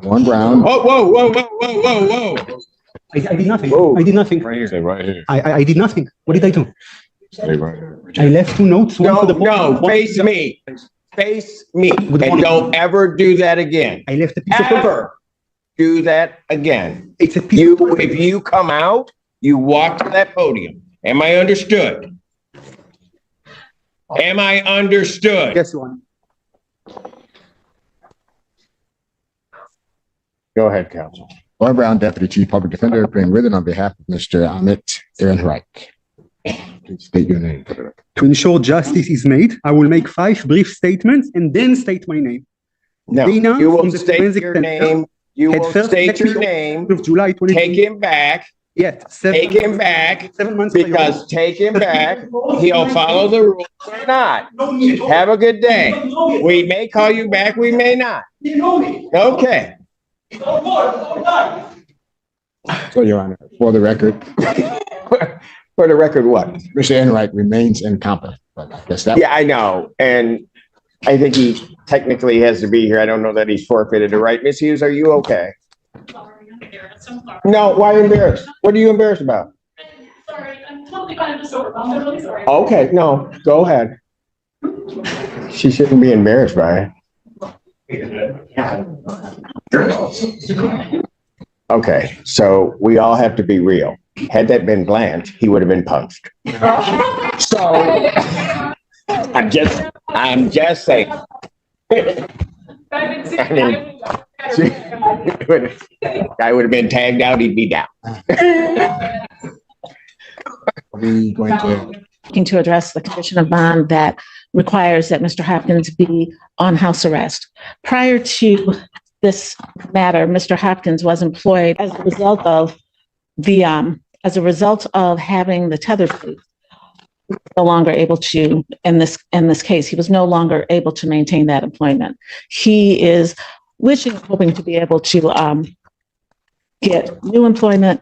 One Brown. Oh, whoa. I did nothing. Whoa. I did nothing. Right here. Say right here. I did nothing. What did I do? Say right here. I left 2 notes. One for the No, face me. Face me. And don't ever do that again. I left a piece of paper. Ever do that again. It's a piece of paper. If you come out, you walk to that podium. Am I understood? Am I understood? Yes, Your Honor. Go ahead, counsel. One Brown, Deputy Chief Public Defender, appearing with and on behalf of Mr. Amit Ehrenreich. Please state your name. To ensure justice is made, I will make 5 brief statements and then state my name. No, Dana you will from the state forensic your center name. You had will first state met me your on name. of July 20. Take him back. Yet, Take him back. 7 months later. Because take him back. He'll follow the rules or not. Have a good day. We may call you back. We may not. Okay. So, Your Honor, for the record, For the record, what? Mr. Ehrenreich remains incompetent. But I guess that. Yeah, I know. And I think he technically has to be here. I don't know that he's forfeited the right. Miss Hughes, are you okay? No, why embarrassed? What are you embarrassed about? Sorry, I'm totally kind of just overwhelmed. I'm really sorry. Okay, no, go ahead. She shouldn't be embarrassed by it. Okay, so we all have to be real. Had that been Blanche, he would have been punched. So I'm just saying. I mean, I would have been tagged out, he'd be down. We going to. Looking to address the condition of bond that requires that Mr. Hopkins be on house arrest. Prior to this matter, Mr. Hopkins was employed as a result of having the tether police. No longer able to, in this case, he was no longer able to maintain that employment. He is hoping to be able to get new employment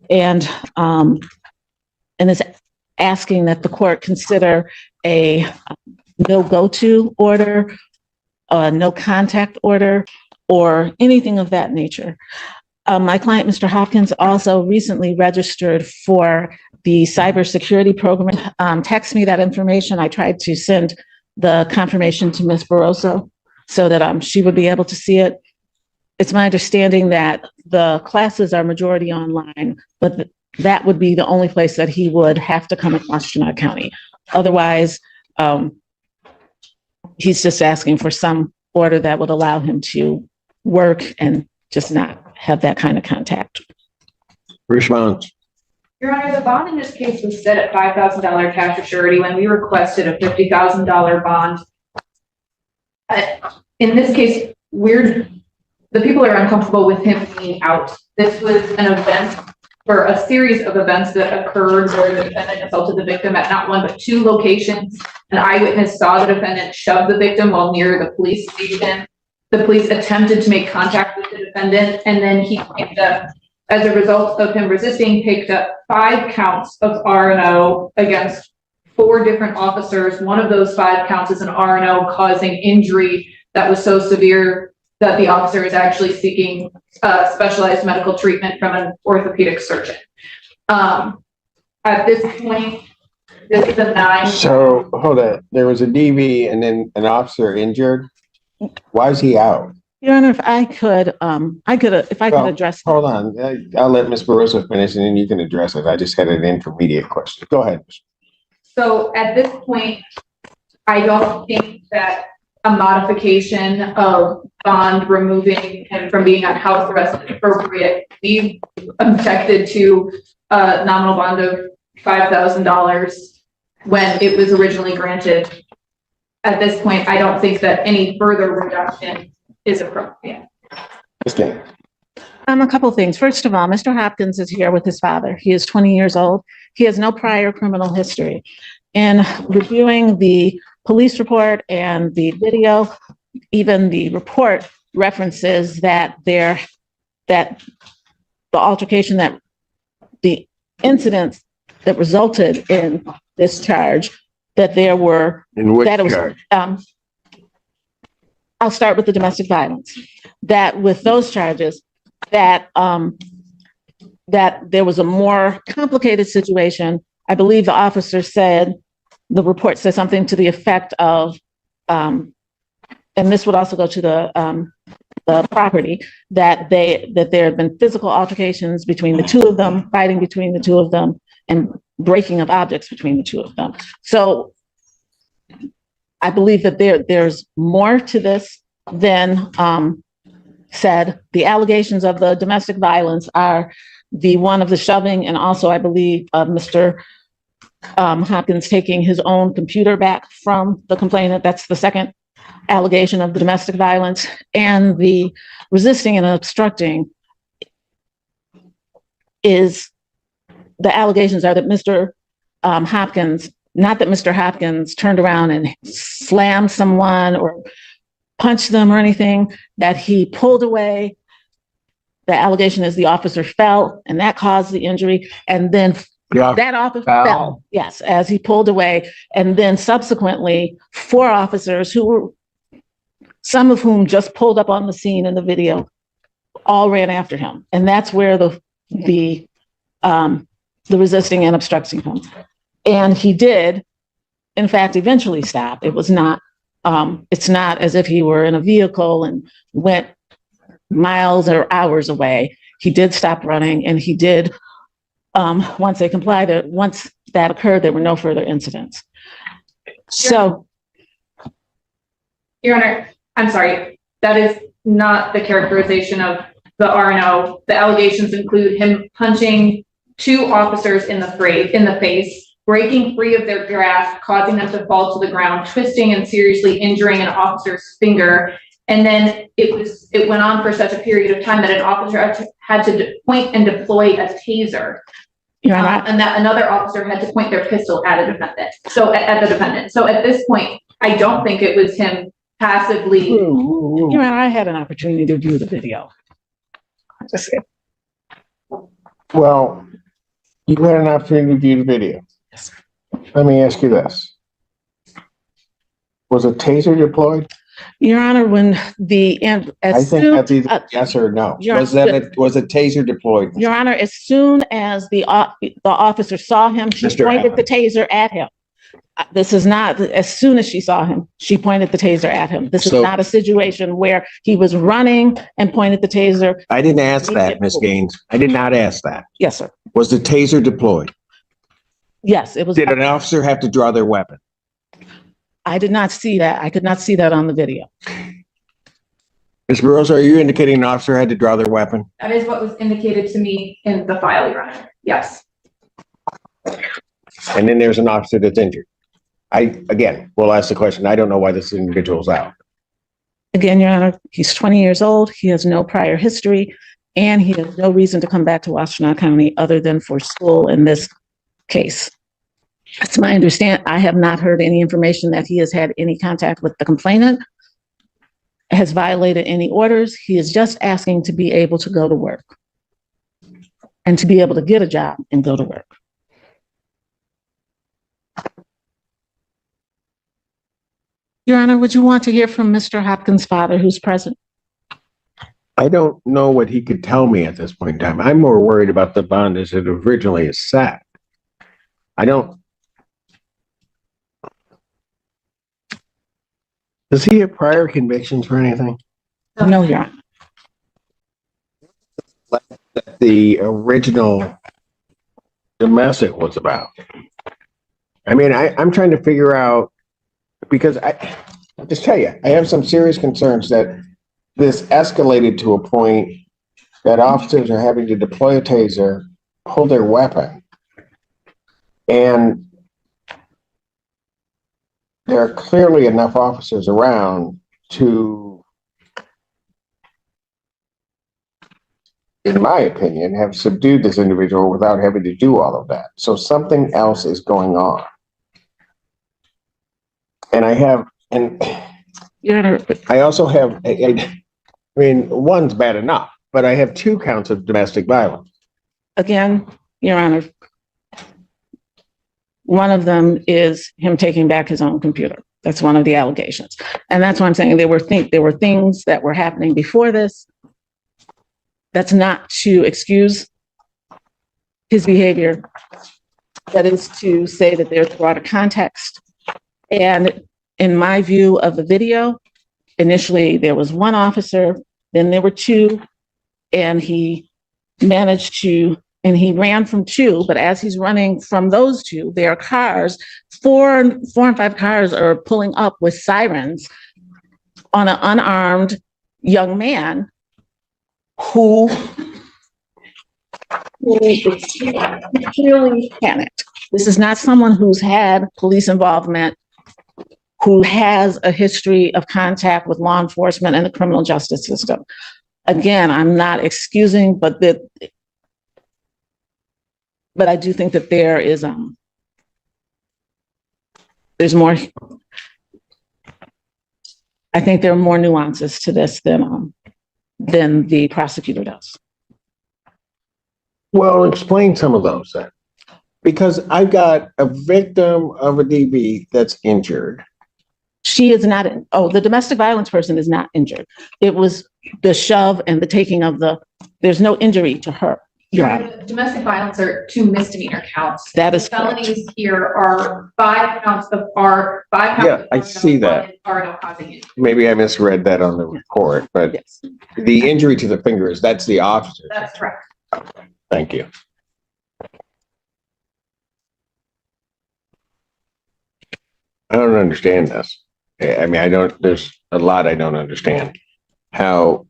and is asking that the court consider a no go-to order, no contact order, or anything of that nature. My client, Mr. Hopkins, also recently registered for the cybersecurity program. Text me that information. I tried to send the confirmation to Ms. Barroso so that she would be able to see it. It's my understanding that the classes are majority online, but that would be the only place that he would have to come across Chinooka County. Otherwise, he's just asking for some order that would allow him to work and just not have that kind of contact. Response. Your Honor, the bond in this case was set at $5,000 cash or surety when we requested a $50,000 bond. In this case, the people are uncomfortable with him being out. This was an event for a series of events that occurred where the defendant assaulted the victim at not 1 but 2 locations. An eyewitness saw the defendant shove the victim while near the police station. The police attempted to make contact with the defendant, and then he picked up, as a result of him resisting, picked up 5 counts of R&O against 4 different officers. One of those 5 counts is an R&O causing injury that was so severe that the officer is actually seeking specialized medical treatment from an orthopedic surgeon. At this point, this is a 9. So hold on. There was a DV and then an officer injured. Why is he out? Your Honor, if I could address. Hold on. I'll let Ms. Barroso finish and then you can address it. I just had an intermediate question. Go ahead. So at this point, I don't think that a modification of bond removing him from being on house arrest is appropriate. We objected to a nominal bond of $5,000 when it was originally granted. At this point, I don't think that any further reduction is appropriate. A couple of things. First of all, Mr. Hopkins is here with his father. He is 20 years old. He has no prior criminal history. In reviewing the police report and the video, even the report references that the altercation, that the incidents that resulted in this charge, that there were. In which that it was, charge? I'll start with the domestic violence. That with those charges, that there was a more complicated situation. I believe the officer said, the report said something to the effect of, and this would also go to the property, that there had been physical altercations between the two of them, fighting between the two of them, and breaking of objects between the two of them. So I believe that there's more to this than said. The allegations of the domestic violence are the one of the shoving, and also I believe Mr. Hopkins taking his own computer back from the complainant. That's the second allegation of the domestic violence. And the resisting and obstructing is, the allegations are that Mr. Hopkins, not that Mr. Hopkins turned around and slammed someone or punched them or anything, that he pulled away. The allegation is the officer fell and that caused the injury. And then that officer fell, yes, as he pulled away. And then subsequently, 4 officers who were, some of whom just pulled up on the scene in the video, all ran after him. And that's where the resisting and obstructing comes. And he did, in fact, eventually stop. It was not, it's not as if he were in a vehicle and went miles or hours away. He did stop running, and he did, once they complied, once that occurred, there were no further incidents. So, Your Honor, I'm sorry, that is not the characterization of the RNO. The allegations include him punching 2 officers in the face, breaking free of their grasp, causing them to fall to the ground, twisting and seriously injuring an officer's finger. And then it went on for such a period of time that an officer had to point and deploy a taser. And that another officer had to point their pistol at a defendant. So at the defendant. So at this point, I don't think it was him passively. Your Honor, I had an opportunity to view the video. Well, you had an opportunity to view the video. Yes. Let me ask you this. Was a taser deployed? Your Honor, when I think that's either yes or no. Was a taser deployed? Your Honor, as soon as the officer saw him, she pointed the taser at him. This is not, as soon as she saw him, she pointed the taser at him. This is not a situation where he was running and pointed the taser. I didn't ask that, Ms. Gaines. I did not ask that. Yes, sir. Was the taser deployed? Yes, it was. Did an officer have to draw their weapon? I did not see that. I could not see that on the video. Ms. Burrows, are you indicating an officer had to draw their weapon? That is what was indicated to me in the file, Your Honor. Yes. And then there's an officer that's injured. Again, we'll ask the question. I don't know why this individual's out. Again, Your Honor, he's 20 years old. He has no prior history, and he has no reason to come back to Washtenaw County other than for school in this case. That's my understanding. I have not heard any information that he has had any contact with the complainant, has violated any orders. He is just asking to be able to go to work and to be able to get a job and go to work. Your Honor, would you want to hear from Mr. Hopkins' father, who's present? I don't know what he could tell me at this point in time. I'm more worried about the bond as it originally is set. Does he have prior convictions for anything? No, Your Honor. The original domestic was about. I mean, I'm trying to figure out, because I'll just tell you, I have some serious concerns that this escalated to a point that officers are having to deploy a taser, pull their weapon, and there are clearly enough officers around to, in my opinion, have subdued this individual without having to do all of that. So something else is going on. And I also have, I mean, one's bad enough, but I have 2 counts of domestic violence. Again, Your Honor, one of them is him taking back his own computer. That's one of the allegations. And that's why I'm saying there were things that were happening before this. That's not to excuse his behavior. That is to say that there's broader context. And in my view of the video, initially there was one officer, then there were two, and he ran from two, but as he's running from those two, there are cars, four and five cars are pulling up with sirens on an unarmed young man who is clearly panicked. This is not someone who's had police involvement, who has a history of contact with law enforcement and the criminal justice system. Again, I'm not excusing, but I do think that there's more. I think there are more nuances to this than the prosecutor does. Well, explain some of those then. Because I've got a victim of a DV that's injured. She is not, the domestic violence person is not injured. It was the shove and the taking of there's no injury to her. Domestic violence are 2 misdemeanor counts. That is felonies correct. Here are 5 counts of Yeah, I see that. Are no causing injury. Maybe I misread that on the report, but Yes. the injury to the fingers, that's the officer. That's correct. Thank you. I don't understand this. I mean, there's a lot I don't understand. How,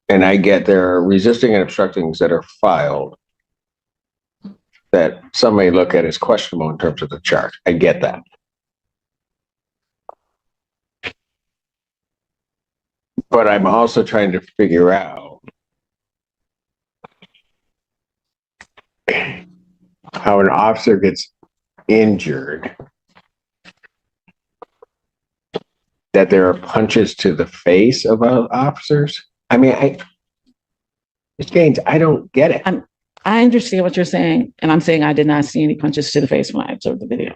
and I get there are resisting and obstructings that are filed that some may look at as questionable in terms of the charge. I get that. But I'm also trying to figure out how an officer gets injured, that there are punches to the face of officers. I mean, Ms. Gaines, I don't get it. I understand what you're saying, and I'm saying I did not see any punches to the face when I observed the video.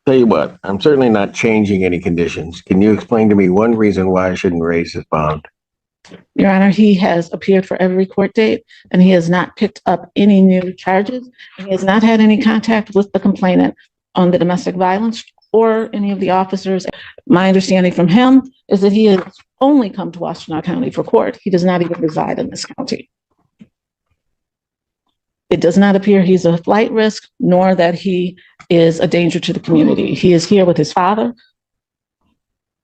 Tell you what, I'm certainly not changing any conditions. Can you explain to me one reason why I shouldn't raise his bond? Your Honor, he has appeared for every court date, and he has not picked up any new charges. He has not had any contact with the complainant on the domestic violence or any of the officers. My understanding from him is that he has only come to Washtenaw County for court. He does not even reside in this county. It does not appear he's a flight risk, nor that he is a danger to the community. He is here with his father.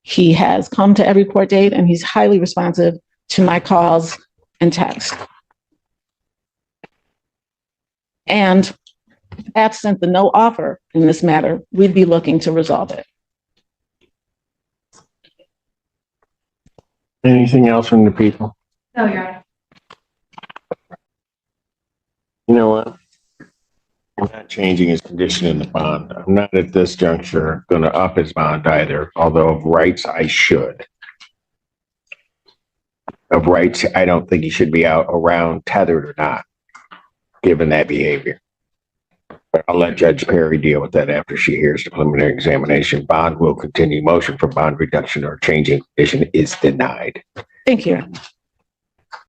He has come to every court date, and he's highly responsive to my calls and texts. And absent the no offer in this matter, we'd be looking to resolve it. Anything else from the people? No, Your Honor. You know what? I'm not changing his condition in the bond. I'm not at this juncture going to up his bond either, although of rights I should. Of rights, I don't think he should be out around tethered or not, given that behavior. But I'll let Judge Perry deal with that after she hears the preliminary examination. Bond will continue. Motion for bond reduction or changing condition is denied. Thank you.